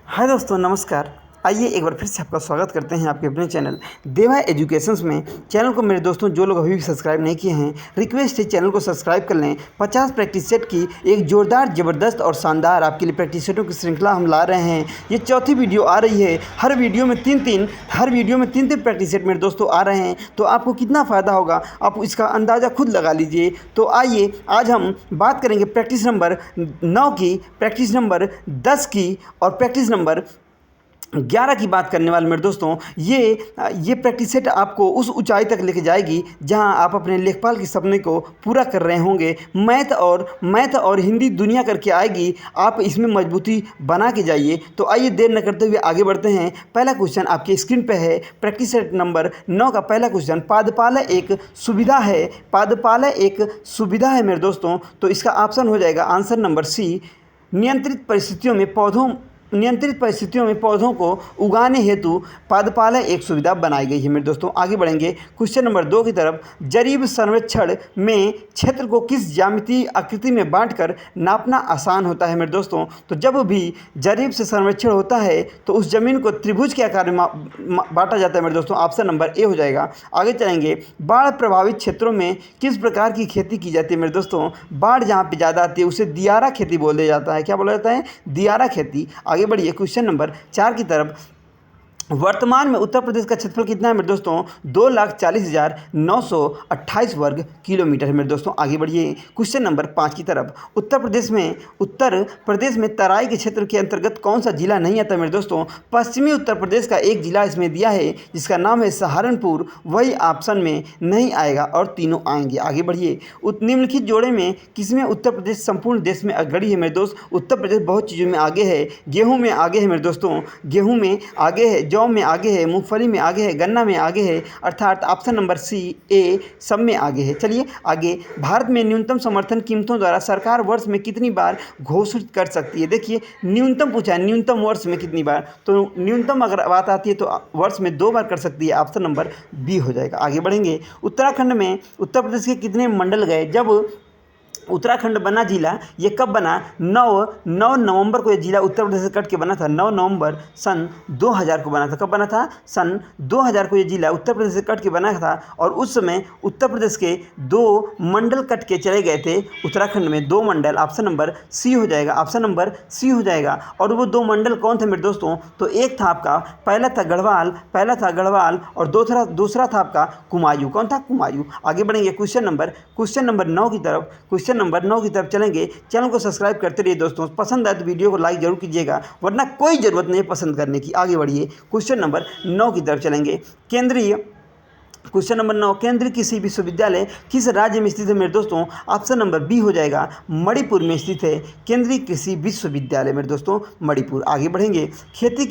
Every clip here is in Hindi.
हाय दोस्तों, नमस्कार। आइए एक बार फिर से आपका स्वागत करते हैं आपके अपने चैनल देवा एजुकेशंस में। चैनल को मेरे दोस्तों जो लोग अभी भी सब्सक्राइब नहीं किए हैं, रिक्वेस्ट है चैनल को सब्सक्राइब कर लें। 50 प्रैक्टिस सेट की एक जोरदार, ज़बरदस्त और शानदार आपके लिए प्रैक्टिस सेटों की श्रृंखला हम ला रहे हैं। ये चौथी वीडियो आ रही है। हर वीडियो में तीन प्रैक्टिस सेट मेरे दोस्तों आ रहे हैं। तो आपको कितना फ़ायदा होगा आप इसका अंदाज़ा खुद लगा लीजिए। तो आइए आज हम बात करेंगे प्रैक्टिस नंबर 9 की, प्रैक्टिस नंबर 10 की और प्रैक्टिस नंबर 11 की बात करने वाले मेरे दोस्तों। ये प्रैक्टिस सेट आपको उस ऊंचाई तक लेके जाएगी जहां आप अपने लेखपाल के सपने को पूरा कर रहे होंगे। मैथ और हिंदी दुनिया करके आएगी। आप इसमें मजबूती बना के जाइए। तो आइए देर न करते हुए आगे बढ़ते हैं। पहला क्वेश्चन आपके स्क्रीन पे है। प्रैक्टिस सेट नंबर 9 का पहला क्वेश्चन, पादपालय एक सुविधा है। पादपालय एक सुविधा है मेरे दोस्तों। तो इसका ऑप्शन हो जाएगा आंसर नंबर सी। नियंत्रित परिस्थितियों में पौधों को उगाने हेतु पादपालय एक सुविधा बनाई गई है मेरे दोस्तों। आगे बढ़ेंगे क्वेश्चन नंबर 2 की तरफ। जरीब सर्वेक्षण में क्षेत्र को किस ज्यामितीय आकृति में बांटकर नापना आसान होता है मेरे दोस्तों। तो जब भी जरीब से सर्वेक्षण होता है तो उस जमीन को त्रिभुज के आकार में बांटा जाता है मेरे दोस्तों। ऑप्शन नंबर ए हो जाएगा। आगे चलेंगे, बाढ़ प्रभावित क्षेत्रों में किस प्रकार की खेती की जाती है मेरे दोस्तों। बाढ़ जहाँ पे ज़्यादा आती है उसे दियारा खेती बोला जाता है। क्या बोला जाता है? दियारा खेती। आगे बढ़िए क्वेश्चन नंबर 4 की तरफ। वर्तमान में उत्तर प्रदेश का क्षेत्रफल कितना है मेरे दोस्तों? 2,40,928 वर्ग किलोमीटर है मेरे दोस्तों। आगे बढ़िए क्वेश्चन नंबर 5 की तरफ। उत्तर प्रदेश में तराई के क्षेत्र के अंतर्गत कौन सा जिला नहीं आता मेरे दोस्तों? पश्चिमी उत्तर प्रदेश का एक जिला इसमें दिया है जिसका नाम है सहारनपुर। वही ऑप्शन में नहीं आएगा और तीनों आएंगे। आगे बढ़िए, निम्नलिखित जोड़े में किसमें उत्तर प्रदेश संपूर्ण देश में अग्रणी है मेरे दोस्त? उत्तर प्रदेश बहुत चीज़ों में आगे है। गेहूँ में आगे है मेरे दोस्तों। गेहूँ में आगे है, जौ में आगे है, मूंगफली में आगे है, गन्ना में आगे है। अर्थात ऑप्शन नंबर सी ए सब में आगे है। चलिए आगे, भारत में न्यूनतम समर्थन कीमतों द्वारा सरकार वर्ष में कितनी बार घोषित कर सकती है? देखिए न्यूनतम पूछा है, न्यूनतम वर्ष में कितनी बार। तो न्यूनतम अगर बात आती है तो वर्ष में 2 बार कर सकती है। ऑप्शन नंबर बी हो जाएगा। आगे बढ़ेंगे, उत्तराखंड में उत्तर प्रदेश के कितने मंडल गए जब उत्तराखंड बना जिला? ये कब बना? 9 नवंबर को ये जिला उत्तर प्रदेश से कट के बना था। 9 नवंबर सन 2000 को बना था। कब बना था? सन 2000 को ये जिला उत्तर प्रदेश से कट के बना था। और उस समय उत्तर प्रदेश के 2 मंडल कट के चले गए थे उत्तराखंड में, 2 मंडल। ऑप्शन नंबर सी हो जाएगा। ऑप्शन नंबर सी हो जाएगा। और वो 2 मंडल कौन थे मेरे दोस्तों? तो एक था आपका, पहला था गढ़वाल और दूसरा था आपका कुमायूं। कौन था? कुमायूं। आगे बढ़ेंगे क्वेश्चन नंबर 9 की तरफ। क्वेश्चन नंबर 9 की तरफ चलेंगे। चैनल को सब्सक्राइब करते रहिए दोस्तों। पसंद आए तो वीडियो को लाइक जरूर कीजिएगा, वरना कोई ज़रूरत नहीं है पसंद करने की। आगे बढ़िए क्वेश्चन नंबर 9 की तरफ चलेंगे। क्वेश्चन नंबर 9, केंद्रीय कृषि विश्वविद्यालय किस राज्य में स्थित है मेरे दोस्तों? ऑप्शन नंबर बी हो जाएगा, मणिपुर में स्थित है केंद्रीय कृषि विश्वविद्यालय मेरे दोस्तों, मणिपुर। आगे बढ़ेंगे, खेती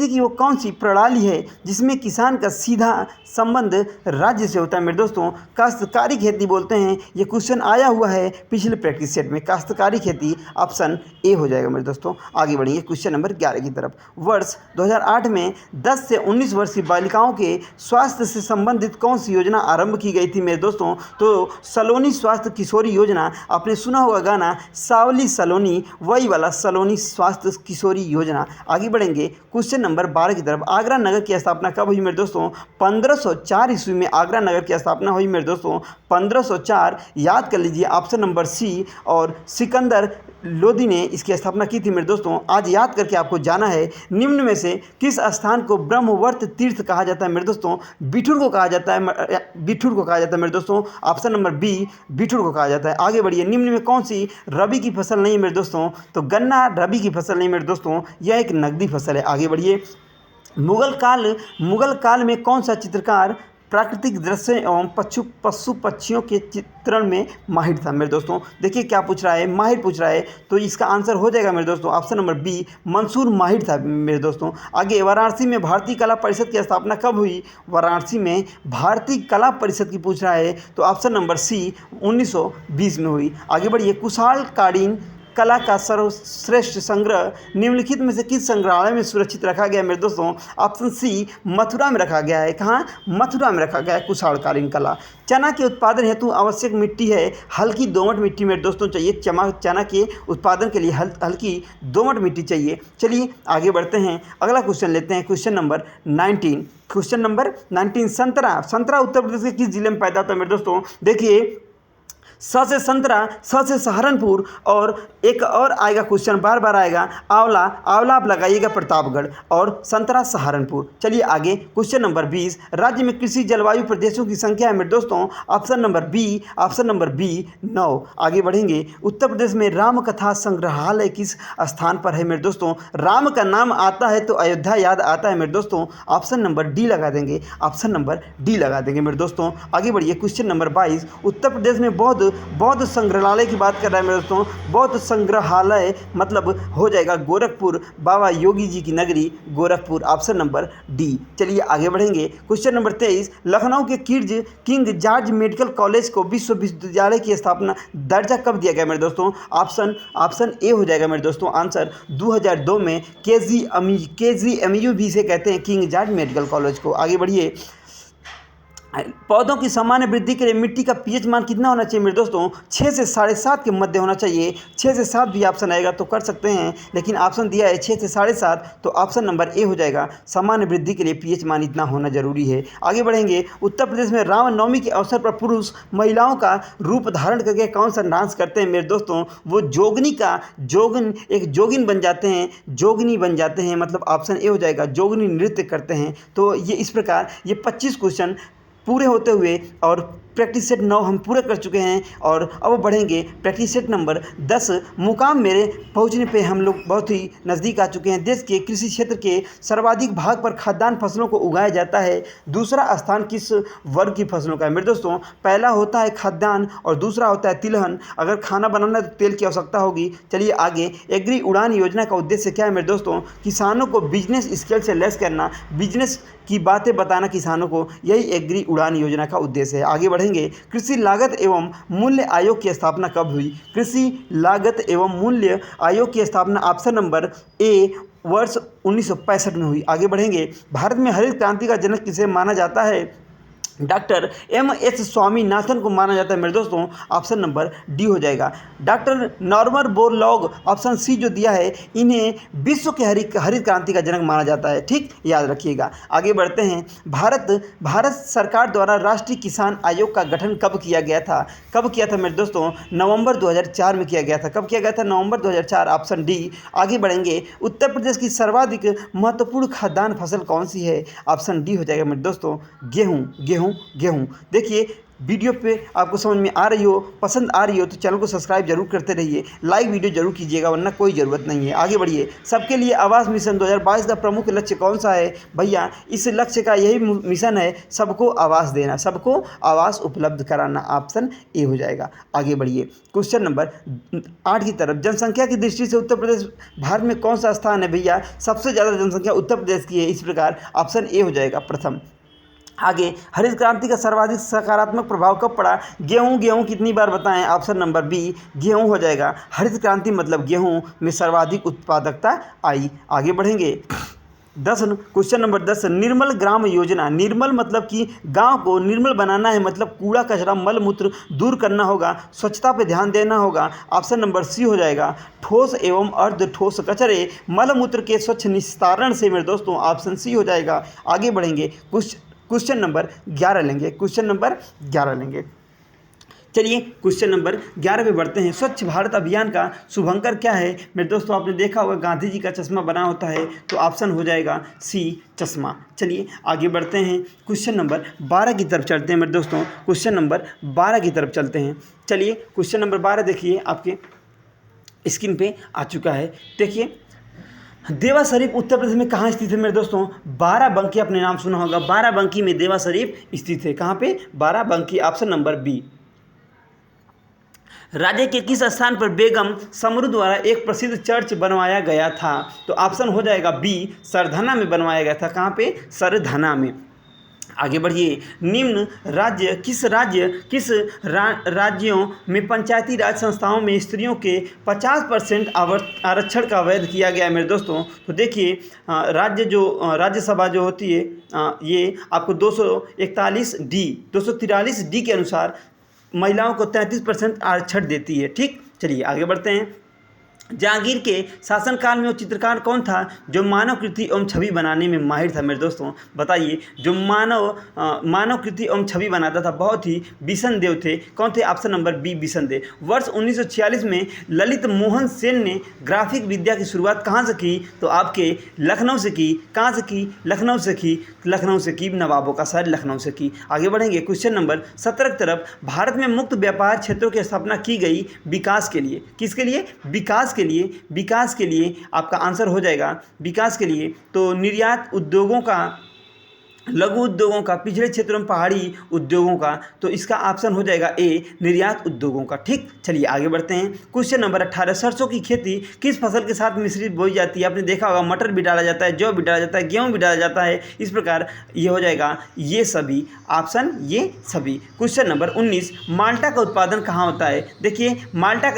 की वो कौन सी प्रणाली है जिसमें किसान का सीधा संबंध राज्य से होता है मेरे दोस्तों? काश्तकारी खेती बोलते हैं। ये क्वेश्चन आया हुआ है पिछले प्रैक्टिस सेट में, काश्तकारी खेती। ऑप्शन ए हो जाएगा मेरे दोस्तों। आगे बढ़ेंगे क्वेश्चन नंबर 11 की तरफ। वर्ष 2008 में 10 से 19 वर्ष की बालिकाओं के स्वास्थ्य से संबंधित कौन सी योजना आरंभ की गई थी मेरे दोस्तों? तो सलोनी स्वास्थ्य किशोरी योजना। आपने सुना होगा गाना सावली सलोनी, वही वाला सलोनी स्वास्थ्य किशोरी योजना। आगे बढ़ेंगे क्वेश्चन नंबर 12 की तरफ। आगरा नगर की स्थापना कब हुई मेरे दोस्तों? 1504 ईस्वी में आगरा नगर की स्थापना हुई मेरे दोस्तों। 1504 याद कर लीजिए, ऑप्शन नंबर सी। और सिकंदर लोदी ने इसकी स्थापना की थी मेरे दोस्तों। आज याद करके आपको जाना है, निम्न में से किस स्थान को ब्रह्मवर्त तीर्थ कहा जाता है मेरे दोस्तों? बिठूर को कहा जाता है मेरे दोस्तों। ऑप्शन नंबर बी बिठूर को कहा जाता है। आगे बढ़िए, निम्न में कौन सी रबी की फसल नहीं है मेरे दोस्तों? तो गन्ना रबी की फसल नहीं मेरे दोस्तों, यह एक नकदी फसल है। आगे बढ़िए, मुगल काल में कौन सा चित्रकार प्राकृतिक दृश्य एवं पशु पक्षियों के चित्रण में माहिर था मेरे दोस्तों? देखिए क्या पूछ रहा है, माहिर पूछ रहा है। तो इसका आंसर हो जाएगा मेरे दोस्तों, ऑप्शन नंबर बी, मंसूर माहिर था मेरे दोस्तों। आगे, वाराणसी में भारतीय कला परिषद की स्थापना कब हुई? वाराणसी में भारतीय कला परिषद की पूछ रहा है, तो ऑप्शन नंबर सी, 1920 में हुई। आगे बढ़िए, कला का सर्वश्रेष्ठ संग्रह निम्नलिखित में से किस संग्रहालय में सुरक्षित रखा गया है मेरे दोस्तों? ऑप्शन सी मथुरा में रखा गया है। कहाँ? मथुरा में रखा गया है कुशाणकालीन कला। चना के उत्पादन हेतु आवश्यक मिट्टी है हल्की दोमट मिट्टी मेरे दोस्तों चाहिए। चना के उत्पादन के लिए हल्की दोमट मिट्टी चाहिए। चलिए आगे बढ़ते हैं, अगला क्वेश्चन लेते हैं, क्वेश्चन नंबर 19। क्वेश्चन नंबर 19, संतरा उत्तर प्रदेश के किस जिले में पैदा होता है मेरे दोस्तों? देखिए, स से संतरा, स से सहारनपुर, और एक और आएगा क्वेश्चन, बार बार आएगा, आंवला आप लगाइएगा प्रतापगढ़, और संतरा सहारनपुर। चलिए आगे, क्वेश्चन नंबर 20, राज्य में कृषि जलवायु प्रदेशों की संख्या है मेरे दोस्तों? Option number B 9। आगे बढ़ेंगे, उत्तर प्रदेश में राम कथा संग्रहालय किस स्थान पर है मेरे दोस्तों? राम का नाम आता है तो अयोध्या याद आता है मेरे दोस्तों। ऑप्शन नंबर डी लगा देंगे, ऑप्शन नंबर डी लगा देंगे मेरे दोस्तों। आगे बढ़िए, क्वेश्चन नंबर 22, उत्तर प्रदेश में बौद्ध संग्रहालय की बात कर रहा है मेरे दोस्तों। बौद्ध संग्रहालय मतलब हो जाएगा गोरखपुर, बाबा योगी जी की नगरी गोरखपुर। Option number D. चलिए आगे बढ़ेंगे, क्वेश्चन नंबर 23, लखनऊ के किंग जॉर्ज मेडिकल कॉलेज को विश्वविद्यालय की स्थापना दर्जा कब दिया गया मेरे दोस्तों? ऑप्शन ए हो जाएगा मेरे दोस्तों आंसर, 2002 में। KGMU भी से कहते हैं किंग जॉर्ज मेडिकल कॉलेज को। आगे बढ़िए, पौधों की सामान्य वृद्धि के लिए मिट्टी का पीएच मान कितना होना चाहिए मेरे दोस्तों? 6 से 7.5 के मध्य होना चाहिए। 6 से 7 भी ऑप्शन आएगा तो कर सकते हैं, लेकिन ऑप्शन दिया है 6 से 7.5, तो ऑप्शन नंबर ए हो जाएगा, सामान्य वृद्धि के लिए पीएच मान इतना होना जरूरी है। आगे बढ़ेंगे, उत्तर प्रदेश में रामनवमी के अवसर पर पुरुष महिलाओं का रूप धारण करके कौन सा डांस करते हैं मेरे दोस्तों? वो जोगिन बन जाते हैं, मतलब ऑप्शन ए हो जाएगा, जोगिनी नृत्य करते हैं। तो ये इस प्रकार ये 25 क्वेश्चन पूरे होते हुए और प्रैक्टिस सेट 9 हम पूरे कर चुके हैं, और अब बढ़ेंगे प्रैक्टिस सेट नंबर 10। मुकाम मेरे पहुंचने पे हम लोग बहुत ही नज़दीक आ चुके हैं। देश के कृषि क्षेत्र के सर्वाधिक भाग पर खाद्यान्न फसलों को उगाया जाता है। दूसरा स्थान किस वर्ग की फसलों का है मेरे दोस्तों? पहला होता है खाद्यान्न और दूसरा होता है तिलहन। अगर खाना बनाना है तो तेल की आवश्यकता होगी। चलिए आगे, एग्री उड़ान योजना का उद्देश्य क्या है मेरे दोस्तों? किसानों को बिजनेस स्केल से लेस करना, बिजनेस की बातें बताना किसानों को, यही एग्री उड़ान योजना का उद्देश्य है। आगे बढ़ेंगे, कृषि लागत एवं मूल्य आयोग की स्थापना कब हुई? कृषि लागत एवं मूल्य आयोग की स्थापना ऑप्शन नंबर ए वर्ष 1965 में हुई। आगे बढ़ेंगे, भारत में हरित क्रांति का जनक किसे माना जाता है? डॉक्टर MS स्वामीनाथन को माना जाता है मेरे दोस्तों। ऑप्शन नंबर डी हो जाएगा। Doctor Norman Borlaug, option C जो दिया है, इन्हें विश्व के हरित क्रांति का जनक माना जाता है। ठीक, याद रखिएगा। आगे बढ़ते हैं, भारत सरकार द्वारा राष्ट्रीय किसान आयोग का गठन कब किया गया था? कब किया था मेरे दोस्तों? नवंबर 2004 में किया गया था। कब किया गया था? नवंबर 2004, ऑप्शन डी। आगे बढ़ेंगे, उत्तर प्रदेश की सर्वाधिक महत्वपूर्ण खाद्यान्न फसल कौन सी है? ऑप्शन डी हो जाएगा मेरे दोस्तों, गेहूं। देखिए, वीडियो पे आपको समझ में आ रही हो, पसंद आ रही हो तो चैनल को सब्सक्राइब जरूर करते रहिए, लाइक वीडियो जरूर कीजिएगा, वरना कोई ज़रूरत नहीं है। आगे बढ़िए, सबके लिए आवास मिशन 2022 का प्रमुख लक्ष्य कौन सा है? भैया, इस लक्ष्य का यही मिशन है, सबको आवास देना, सबको आवास उपलब्ध कराना। ऑप्शन ए हो जाएगा। आगे बढ़िए, क्वेश्चन नंबर 8 की तरफ, जनसंख्या की दृष्टि से उत्तर प्रदेश भारत में कौन सा स्थान है? भैया, सबसे ज़्यादा जनसंख्या उत्तर प्रदेश की है। इस प्रकार ऑप्शन ए हो जाएगा प्रथम। आगे, हरित क्रांति का सर्वाधिक सकारात्मक प्रभाव कब पड़ा? गेहूं कितनी बार बताएं? ऑप्शन नंबर बी, गेहूं हो जाएगा। हरित क्रांति मतलब गेहूं में सर्वाधिक उत्पादकता आई। आगे बढ़ेंगे, 10 क्वेश्चन नंबर 10, निर्मल ग्राम योजना। निर्मल मतलब कि गांव को निर्मल बनाना है, मतलब कूड़ा कचरा मल मूत्र दूर करना होगा, स्वच्छता पे ध्यान देना होगा। ऑप्शन नंबर सी हो जाएगा। ठोस एवं अर्ध ठोस कचरे मल मूत्र के स्वच्छ निस्तारण से मेरे दोस्तों, ऑप्शन सी हो जाएगा। आगे बढ़ेंगे, क्वेश्चन नंबर 11 लेंगे। चलिए क्वेश्चन नंबर 11 पे बढ़ते हैं। स्वच्छ भारत अभियान का शुभंकर क्या है मेरे दोस्तों? आपने देखा होगा गांधी जी का चश्मा बना होता है, तो ऑप्शन हो जाएगा सी, चश्मा। चलिए आगे बढ़ते हैं, क्वेश्चन नंबर 12 की तरफ चलते हैं मेरे दोस्तों। क्वेश्चन नंबर 12 की तरफ चलते हैं। चलिए क्वेश्चन नंबर 12 देखिए, आपके स्क्रीन पे आ चुका है। देखिए, देवा शरीफ उत्तर प्रदेश में कहाँ स्थित है मेरे दोस्तों? बाराबंकी, आपने नाम सुना होगा, बाराबंकी में देवा शरीफ स्थित है। कहाँ पे? बाराबंकी। Option number B. राज्य के किस स्थान पर बेगम समरू द्वारा एक प्रसिद्ध चर्च बनवाया गया था? तो ऑप्शन हो जाएगा बी, सरधना में बनवाया गया था। कहाँ पे? सरधना में। आगे बढ़िए। निम्न राज्य किस राज्यों में पंचायती राज संस्थाओं में स्त्रियों के 50% आरक्षण का वैध किया गया है मेरे दोस्तों। तो देखिए राज्यसभा जो होती है ये आपको 243 डी के अनुसार महिलाओं को 33% आरक्षण देती है। ठीक, चलिए आगे बढ़ते हैं। जहांगीर के शासनकाल में वो चित्रकार कौन था जो मानव कृति एवं छवि बनाने में माहिर था मेरे दोस्तों? बताइए, जो मानव कृति एवं छवि बनाता था, बहुत ही बिशन देव थे। कौन थे? ऑप्शन नंबर बी, बिशन देव। वर्ष 1946 में ललित मोहन सेन ने ग्राफिक विद्या की शुरुआत कहाँ से की? तो आपके लखनऊ से की। कहाँ से की? लखनऊ से की। लखनऊ से की, नवाबों का शहर लखनऊ से की। आगे बढ़ेंगे। क्वेश्चन नंबर 17 की तरफ। भारत में मुक्त व्यापार क्षेत्रों की स्थापना की गई विकास के लिए। किसके लिए? विकास के लिए आपका आंसर हो जाएगा विकास के लिए। तो निर्यात उद्योगों का, लघु उद्योगों का, पिछड़े क्षेत्रों में पहाड़ी उद्योगों का, तो इसका ऑप्शन हो जाएगा ए, निर्यात उद्योगों का। ठीक, चलिए आगे बढ़ते हैं। Question number 18। सरसों की खेती किस फसल के साथ मिश्रित बोई जाती है? आपने देखा होगा मटर भी डाला जाता है, जौ भी डाला जाता है, गेहूं भी डाला जाता है। इस प्रकार ये हो जाएगा ये सभी, ऑप्शन ये सभी। Question number 19। माल्टा का उत्पादन कहाँ होता है? देखिए, माल्टा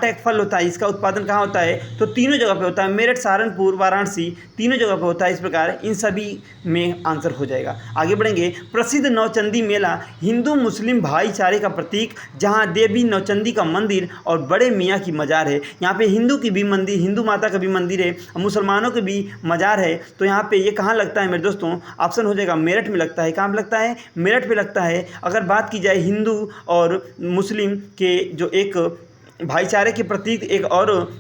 एक फल होता है, इसका उत्पादन कहाँ होता है? तो तीनों जगह पे होता है, मेरठ, सहारनपुर, वाराणसी, तीनों जगह पे होता है। इस प्रकार इन सभी में आंसर हो जाएगा। आगे बढ़ेंगे। प्रसिद्ध नौचंदी मेला हिंदू मुस्लिम भाईचारे का प्रतीक, जहां देवी नौचंदी का मंदिर और बड़े मियाँ की मजार है। यहाँ पे हिंदू की भी मंदिर, हिंदू माता का भी मंदिर है, मुसलमानों के भी मजार है। तो यहाँ पे ये कहाँ लगता है मेरे दोस्तों? ऑप्शन हो जाएगा मेरठ में लगता है। कहाँ पे लगता है? मेरठ पे लगता है। अगर बात की जाए हिंदू और मुस्लिम के जो एक भाईचारे के प्रतीक एक और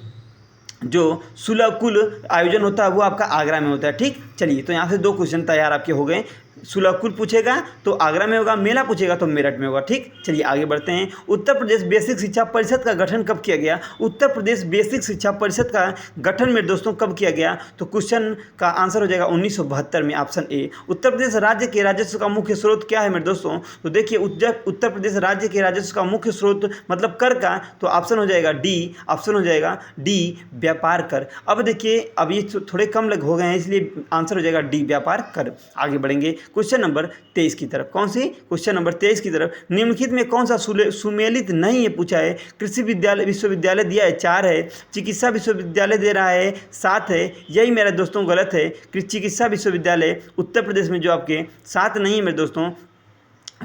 जो सुलभ कुल आयोजन होता है वो आपका आगरा में होता है। ठीक, चलिए तो यहाँ से 2 क्वेश्चन तैयार आपके हो गए। सुलभ कुल पूछेगा तो आगरा में होगा, मेला पूछेगा तो मेरठ में होगा। ठीक, चलिए आगे बढ़ते हैं। उत्तर प्रदेश बेसिक शिक्षा परिषद का गठन कब किया गया? उत्तर प्रदेश बेसिक शिक्षा परिषद का गठन मेरे दोस्तों कब किया गया? तो क्वेश्चन का आंसर हो जाएगा 1972 में, ऑप्शन ए। उत्तर प्रदेश राज्य के राजस्व का मुख्य स्रोत क्या है मेरे दोस्तों? तो देखिए, उत्तर प्रदेश राज्य के राजस्व का मुख्य स्रोत मतलब कर का, तो ऑप्शन हो जाएगा डी, ऑप्शन हो जाएगा डी, व्यापार कर। अब देखिए, अब ये थोड़े कम लग हो गए हैं, इसलिए आंसर हो जाएगा डी, व्यापार कर। आगे बढ़ेंगे क्वेश्चन नंबर 23 की तरफ। कौन सी? क्वेश्चन नंबर 23 की तरफ। निम्नलिखित में कौन सा सुमेलित नहीं है पूछा है? कृषि विश्वविद्यालय दिया है 4 है, चिकित्सा विश्वविद्यालय दे रहा है 7 है। यही मेरे दोस्तों गलत है। चिकित्सा विश्वविद्यालय उत्तर प्रदेश में जो आपके 7 नहीं है मेरे दोस्तों।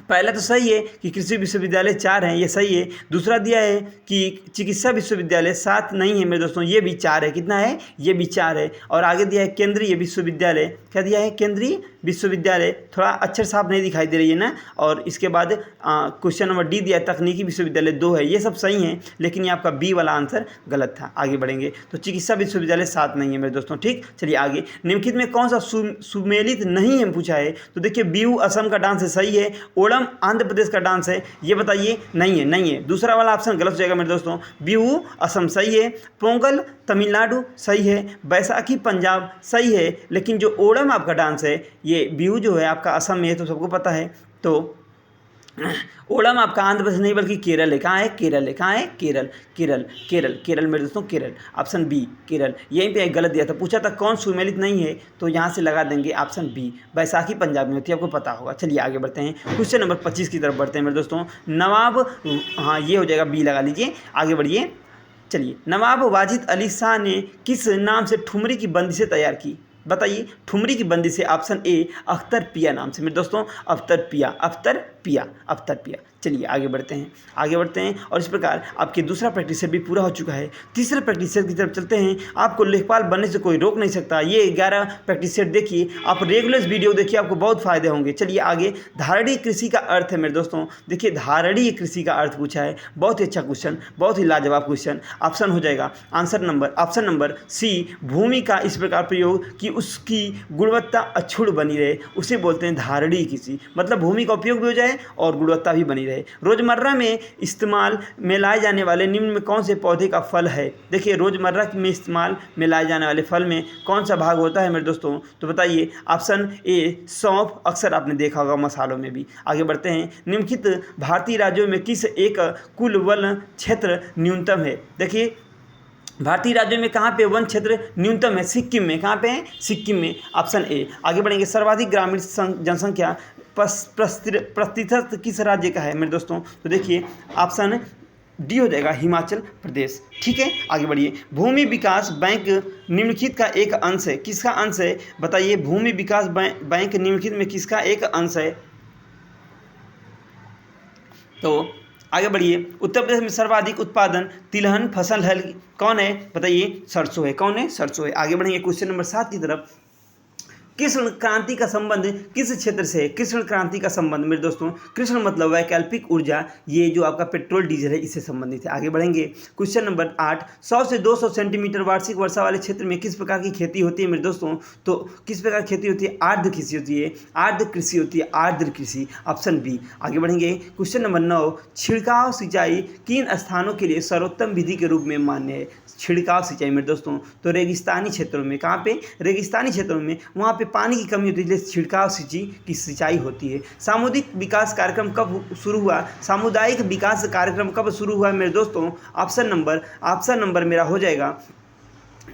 पहला तो सही है कि कृषि विश्वविद्यालय 4 हैं, ये सही है। दूसरा दिया है कि चिकित्सा विश्वविद्यालय 7 नहीं है मेरे दोस्तों, ये भी 4 है। कितना है? ये भी 4 है। और आगे दिया है केंद्रीय विश्वविद्यालय। क्या दिया है? केंद्रीय विश्वविद्यालय। थोड़ा अक्षर साफ नहीं दिखाई दे रही है ना। और इसके बाद क्वेश्चन नंबर डी दिया है तकनीकी विश्वविद्यालय 2 है। ये सब सही हैं, लेकिन ये आपका बी वाला आंसर गलत था। आगे बढ़ेंगे। तो चिकित्सा विश्वविद्यालय 7 नहीं है मेरे दोस्तों। ठीक, चलिए आगे। निम्नलिखित में कौन सा सुमेलित नहीं है पूछा है? तो देखिए, बिहू असम का डांस है, सही है। ओणम आंध्र प्रदेश का डांस है, ये बताइए। नहीं है। दूसरा वाला ऑप्शन गलत हो जाएगा मेरे दोस्तों। बिहू असम सही है। पोंगल तमिलनाडु सही है। बैसाखी पंजाब सही है। लेकिन जो ओणम आपका डांस है, ये बिहू जो है आपका असम में है, तो सबको पता है। तो ओणम आपका आंध्र प्रदेश नहीं बल्कि केरल है। कहाँ है? केरल है। कहाँ है? केरल मेरे दोस्तों, केरल। Option B, Kerala. यहीं पे गलत दिया था, पूछा था कौन सुमेलित नहीं है, तो यहाँ से लगा देंगे ऑप्शन बी। बैसाखी पंजाब में होती है, आपको पता होगा। चलिए आगे बढ़ते हैं। क्वेश्चन नंबर 25 की तरफ बढ़ते हैं मेरे दोस्तों। नवाब, हाँ ये हो जाएगा बी, लगा लीजिए। आगे बढ़िए। चलिए, नवाब वाजिद अली शाह ने किस नाम से ठुमरी की बंदिशें तैयार की? बताइए, ठुमरी की बंदिशें। ऑप्शन ए, अख्तर पिया नाम से मेरे दोस्तों। अख्तर पिया। चलिए आगे बढ़ते हैं। और इस प्रकार आपके दूसरा प्रैक्टिस सेट भी पूरा हो चुका है। तीसरे प्रैक्टिस सेट की तरफ चलते हैं। आपको लेखपाल बनने से कोई रोक नहीं सकता। ये 11 प्रैक्टिस सेट देखिए, आप रेगुलर वीडियो देखिए, आपको बहुत फायदे होंगे। चलिए आगे। धारणीय कृषि का अर्थ है मेरे दोस्तों। देखिए, धारणीय कृषि का अर्थ पूछा है। बहुत ही अच्छा क्वेश्चन, बहुत ही लाजवाब क्वेश्चन। ऑप्शन हो जाएगा ऑप्शन नंबर सी, भूमि का इस प्रकार प्रयोग कि उसकी गुणवत्ता अक्षुण्ण बनी रहे, उसे बोलते हैं धारणीय कृषि। मतलब भूमि का उपयोग भी हो जाए और गुणवत्ता भी बनी रहे। रोजमर्रा में इस्तेमाल में लाए जाने वाले निम्न में कौन से पौधे का फल है? देखिए, रोजमर्रा में इस्तेमाल में लाए जाने वाले फल में कौन सा भाग होता है मेरे दोस्तों? तो बताइए। ऑप्शन ए, सौंफ। अक्सर आपने देखा होगा मसालों में भी। आगे बढ़ते हैं। निम्नलिखित भारतीय राज्यों में किस एक कुल वन क्षेत्र न्यूनतम है? देखिए, भारतीय राज्यों में कहाँ पे वन क्षेत्र न्यूनतम है? सिक्किम में। कहाँ पे है? सिक्किम में। Option A. आगे बढ़ेंगे, सर्वाधिक ग्रामीण जनसंख्या प्रतिशत किस राज्य का है मेरे दोस्तों? तो देखिए ऑप्शन डी हो जाएगा, हिमाचल प्रदेश। ठीक है, आगे बढ़िए। भूमि विकास बैंक निम्नलिखित का एक अंश है, किसका अंश है बताइए? भूमि विकास बैंक निम्नलिखित में किसका एक अंश है? तो आगे बढ़िए। उत्तर प्रदेश में सर्वाधिक उत्पादन तिलहन फसल है, कौन है बताइए? सरसों है। कौन है? सरसों है। आगे बढ़ेंगे क्वेश्चन नंबर 7 की तरफ। कृष्ण क्रांति का संबंध किस क्षेत्र से है? कृष्ण क्रांति का संबंध मेरे दोस्तों, कृष्ण मतलब वैकल्पिक ऊर्जा, ये जो आपका पेट्रोल डीजल है इससे संबंधित है। आगे बढ़ेंगे क्वेश्चन नंबर 8। 100 से 200 सेंटीमीटर वार्षिक वर्षा वाले क्षेत्र में किस प्रकार की खेती होती है मेरे दोस्तों? तो किस प्रकार की खेती होती है? आर्द्र कृषि होती है। आर्द्र कृषि होती है, आर्द्र कृषि, ऑप्शन बी। आगे बढ़ेंगे क्वेश्चन नंबर 9। छिड़काव सिंचाई किन स्थानों के लिए सर्वोत्तम विधि के रूप में मान्य है? छिड़काव सिंचाई मेरे दोस्तों, तो रेगिस्तानी क्षेत्रों में। कहाँ पे? रेगिस्तानी क्षेत्रों में, वहाँ पे पानी की कमी होती है, इसलिए छिड़काव सिंचाई होती है। सामुदायिक विकास कार्यक्रम कब शुरू हुआ? सामुदायिक विकास कार्यक्रम कब शुरू हुआ मेरे दोस्तों? ऑप्शन नंबर मेरा हो जाएगा,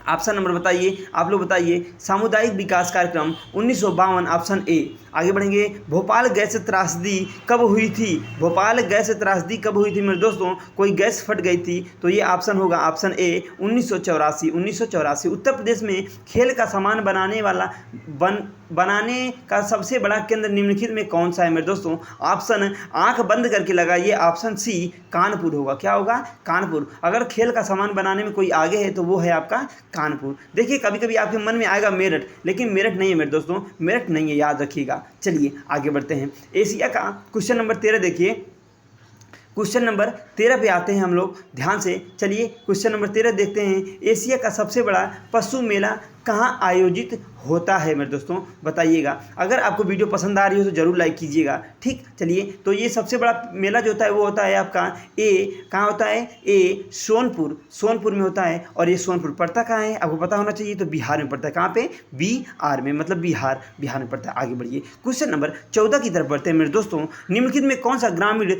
ऑप्शन नंबर बताइए, आप लोग बताइए। सामुदायिक विकास कार्यक्रम 1952, ऑप्शन ए। आगे बढ़ेंगे। भोपाल गैस त्रासदी कब हुई थी? भोपाल गैस त्रासदी कब हुई थी मेरे दोस्तों? कोई गैस फट गई थी, तो ये ऑप्शन होगा, ऑप्शन ए, 1984। 1984। उत्तर प्रदेश में खेल का सामान बनाने का सबसे बड़ा केंद्र निम्नलिखित में कौन सा है मेरे दोस्तों? ऑप्शन आंख बंद करके लगाइए, ऑप्शन सी, कानपुर होगा। क्या होगा? कानपुर। अगर खेल का सामान बनाने में कोई आगे है तो वो है आपका कानपुर। देखिए कभी कभी आपके मन में आएगा मेरठ, लेकिन मेरठ नहीं है मेरे दोस्तों, मेरठ नहीं है, याद रखिएगा। चलिए आगे बढ़ते हैं। एशिया का क्वेश्चन नंबर 13 देखिए। क्वेश्चन नंबर 13 पे आते हैं हम लोग, ध्यान से चलिए। क्वेश्चन नंबर 13 देखते हैं। एशिया का सबसे बड़ा पशु मेला कहाँ आयोजित होता है मेरे दोस्तों? बताइएगा। अगर आपको वीडियो पसंद आ रही हो तो जरूर लाइक कीजिएगा। ठीक, चलिए। तो ये सबसे बड़ा मेला जो होता है वो होता है आपका ए, कहाँ होता है? ए, सोनपुर में होता है। और ये सोनपुर पड़ता कहाँ है? आपको पता होना चाहिए। तो बिहार में पड़ता है। कहाँ पे? बिहार में, मतलब बिहार में पड़ता है। आगे बढ़िए, क्वेश्चन नंबर 14 की तरफ बढ़ते हैं मेरे दोस्तों। निम्नलिखित में कौन सा ग्रामीण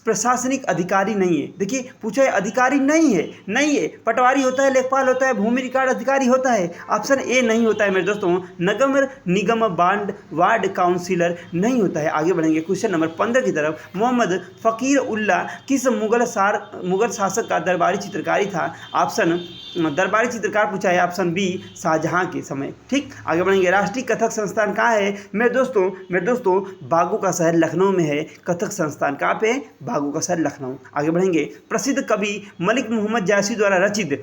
प्रशासनिक अधिकारी नहीं है? देखिए पूछा है, अधिकारी नहीं है। पटवारी होता है, लेखपाल होता है, भूमि रिकॉर्ड अधिकारी होता है। ऑप्शन ए नहीं होता है मेरे दोस्तों। नगर निगम वार्ड काउंसिलर नहीं होता है। आगे बढ़ेंगे क्वेश्चन नंबर 15 की तरफ। मोहम्मद फकीर उल्ला किस मुगल शासक का दरबारी चित्रकारी था? ऑप्शन दरबारी चित्रकार पूछा है, ऑप्शन बी, शाहजहां के समय। ठीक, आगे बढ़ेंगे। राष्ट्रीय कथक संस्थान कहाँ है मेरे दोस्तों? बागों का शहर लखनऊ में है कथक संस्थान। कहाँ पे? बागों का शहर लखनऊ। आगे बढ़ेंगे। प्रसिद्ध कवि मलिक मोहम्मद जायसी द्वारा रचित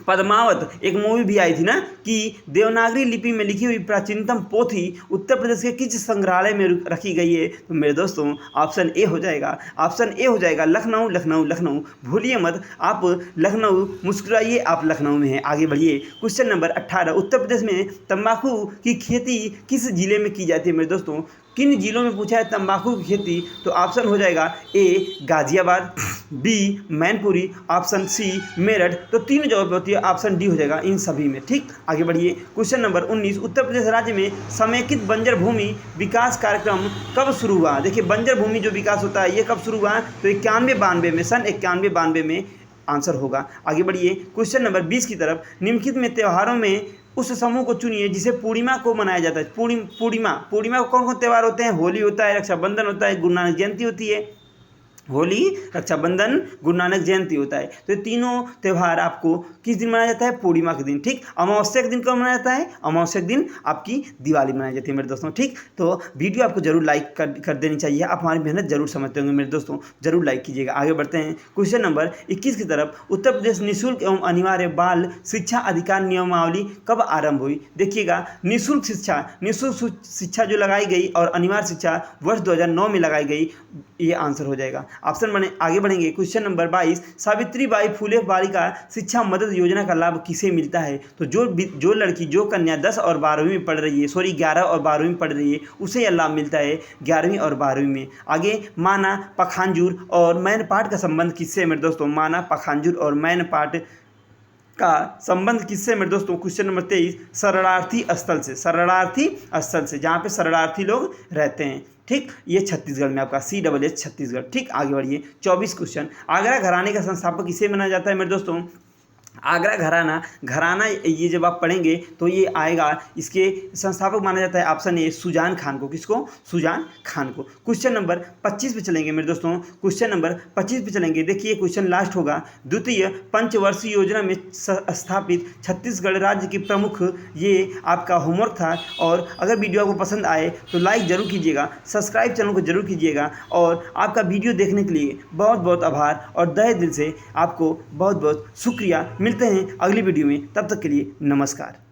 पद्मावत एक मूवी भी आई थी ना, कि देवनागरी लिपि में लिखी हुई प्राचीनतम पोथी उत्तर प्रदेश के किस संग्रहालय में रखी गई है? तो मेरे दोस्तों ऑप्शन ए हो जाएगा, लखनऊ। भूलिए मत, आप लखनऊ, मुस्कुराइए, आप लखनऊ में हैं। आगे बढ़िए। Question number 18। उत्तर प्रदेश में तंबाकू की खेती किस जिले में की जाती है मेरे दोस्तों? किन जिलों में पूछा है तंबाकू की खेती? तो ऑप्शन हो जाएगा A, Ghaziabad, B, Mainpuri, option C, Meerut. तो तीन जगह पे होती है, ऑप्शन डी हो जाएगा इन सभी में। ठीक, आगे बढ़िए। Question number 19। उत्तर प्रदेश राज्य में समेकित बंजर भूमि विकास कार्यक्रम कब शुरू हुआ? देखिए बंजर भूमि जो विकास होता है ये कब शुरू हुआ? तो 91-92 में, सन 91-92 में आंसर होगा। आगे बढ़िए क्वेश्चन नंबर 20 की तरफ। निम्नलिखित में त्योहारों में उस समूह को चुनिए जिसे पूर्णिमा को मनाया जाता है। पूर्णिमा को कौन कौन त्यौहार होते हैं? होली होता है, रक्षाबंधन होता है, गुरु नानक जयंती होती है। होली, रक्षाबंधन, गुरु नानक जयंती होता है। तो ये तीनों त्यौहार आपको किस दिन मनाया जाता है? पूर्णिमा के दिन। ठीक, अमावस्या के दिन कब मनाया जाता है? अमावस्या के दिन आपकी दिवाली मनाई जाती है मेरे दोस्तों। ठीक, तो वीडियो आपको जरूर लाइक कर देनी चाहिए। आप हमारी मेहनत जरूर समझते होंगे मेरे दोस्तों, जरूर लाइक कीजिएगा। आगे बढ़ते हैं क्वेश्चन नंबर 21 की तरफ। उत्तर प्रदेश निःशुल्क एवं अनिवार्य बाल शिक्षा अधिकार नियमावली कब आरंभ हुई? देखिएगा, निःशुल्क शिक्षा जो लगाई गई और अनिवार्य शिक्षा वर्ष 2009 में लगाई गई, ये आंसर हो जाएगा। आगे बढ़ेंगे। Question number 22। सावित्रीबाई फुले बालिका शिक्षा मदद योजना का लाभ किसे मिलता है? तो जो लड़की, जो कन्या 10 और 12वीं में पढ़ रही है, 11 और 12वीं में पढ़ रही है, उसे यह लाभ मिलता है 11वीं और 12वीं में। आगे, माना, पखांजूर और मैनपाट का संबंध किससे मेरे दोस्तों? माना, पखांजूर और मैनपाट का संबंध किससे मेरे दोस्तों? Question number 23। शरणार्थी स्थल से, जहाँ पे शरणार्थी लोग रहते हैं। ठीक, ये छत्तीसगढ़ में आपका CSS छत्तीसगढ़। ठीक, आगे बढ़िए। 24 क्वेश्चन। आगरा घराने का संस्थापक किसे माना जाता है मेरे दोस्तों? आगरा घराना घराना ये जब आप पढ़ेंगे तो ये आएगा। इसके संस्थापक माना जाता है ऑप्शन ए सुजान खान को। किसको? सुजान खान को। क्वेश्चन नंबर 25 पे चलेंगे मेरे दोस्तों। क्वेश्चन नंबर 25 पे चलेंगे। देखिए क्वेश्चन लास्ट होगा। द्वितीय पंचवर्षीय योजना में स्थापित छत्तीसगढ़ राज्य की प्रमुख, ये आपका होमवर्क था। और अगर वीडियो आपको पसंद आए तो लाइक जरूर कीजिएगा, सब्सक्राइब चैनल को जरूर कीजिएगा। और आपका वीडियो देखने के लिए बहुत बहुत आभार और तहे दिल से आपको बहुत बहुत शुक्रिया। मिलते हैं अगली वीडियो में, तब तक के लिए नमस्कार।